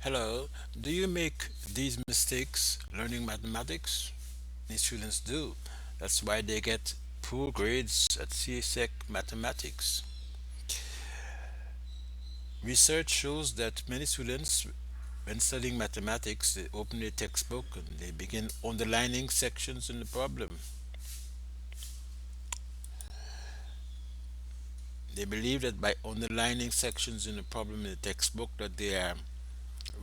Hello, do you make these mistakes learning mathematics? Many students do. That's why they get poor grades at CSEC mathematics. Research shows that many students, when studying mathematics, they open their textbook and they begin underlining sections in the problem. They believe that by underlining sections in the problem in the textbook that they are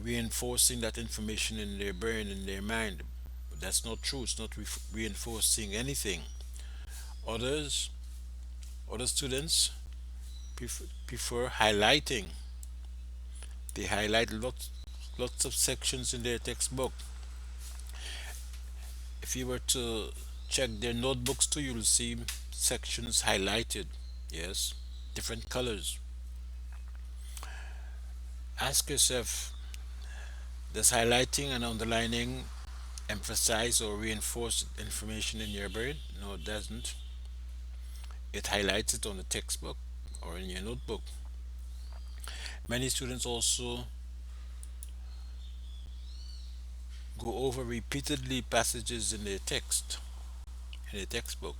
reinforcing that information in their brain, in their mind. But that's not true. It's not reinforcing anything. Others, other students prefer highlighting. They highlight lots of sections in their textbook. If you were to check their notebooks too, you'll see sections highlighted. Yes, different colors. Ask yourself, does highlighting and underlining emphasize or reinforce information in your brain? No, it doesn't. It highlights it on the textbook or in your notebook. Many students also go over repeatedly passages in their text, in their textbook.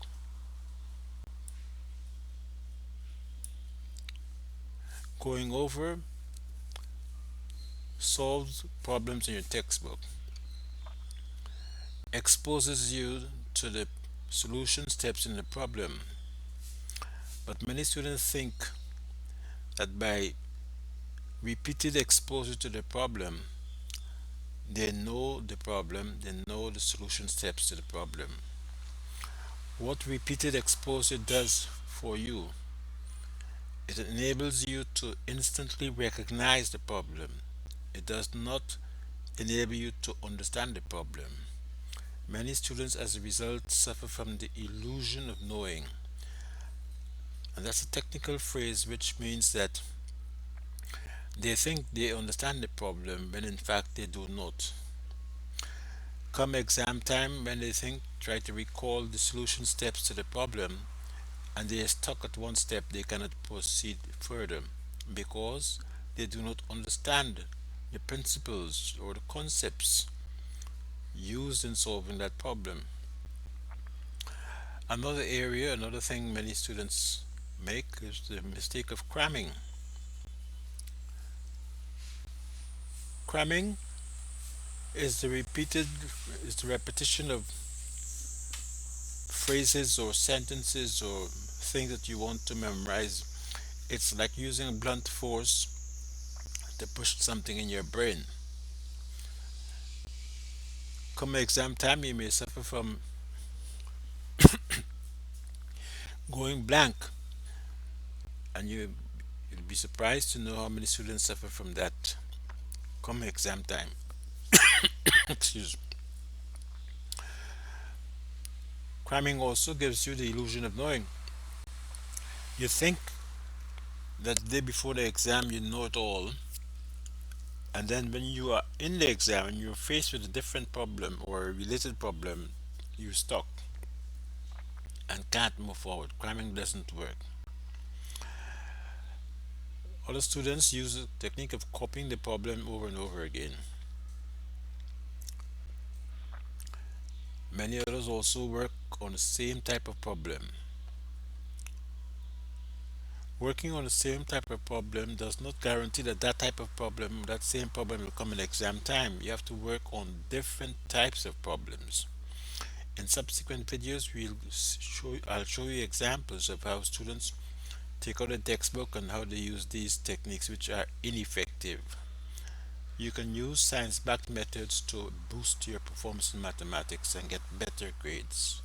Going over solves problems in your textbook, exposes you to the solution steps in the problem. But many students think that by repeated exposure to the problem, they know the problem, they know the solution steps to the problem. What repeated exposure does for you, it enables you to instantly recognize the problem. It does not enable you to understand the problem. Many students, as a result, suffer from the illusion of knowing. And that's a technical phrase which means that they think they understand the problem when in fact they do not. Come exam time, when they think, try to recall the solution steps to the problem, and they are stuck at one step, they cannot proceed further because they do not understand the principles or the concepts used in solving that problem. Another area, another thing many students make is the mistake of cramming. Cramming is the repetition of phrases or sentences or things that you want to memorize. It's like using a blunt force to push something in your brain. Come exam time, you may suffer from going blank, and you'll be surprised to know how many students suffer from that. Come exam time. Excuse. Cramming also gives you the illusion of knowing. You think that the day before the exam you know it all, and then when you are in the exam and you're faced with a different problem or a related problem, you're stuck and can't move forward. Cramming doesn't work. Other students use the technique of copying the problem over and over again. Many others also work on the same type of problem. Working on the same type of problem does not guarantee that that same problem will come in exam time. You have to work on different types of problems. In subsequent videos, I'll show you examples of how students take out a textbook and how they use these techniques which are ineffective. You can use science-backed methods to boost your performance in mathematics and get better grades.